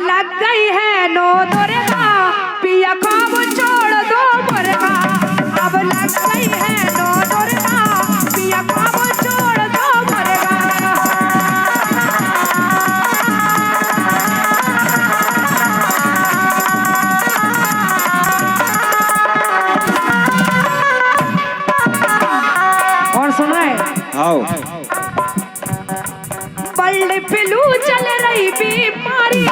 लग गई है नो दुर्गा पिया काम छोड़ दो मुर्गा। अब लग गई है नो दुर्गा पिया काम छोड़ दो मुर्गा। और सुना है आओ बल्ले पिलू चल रही बीमारी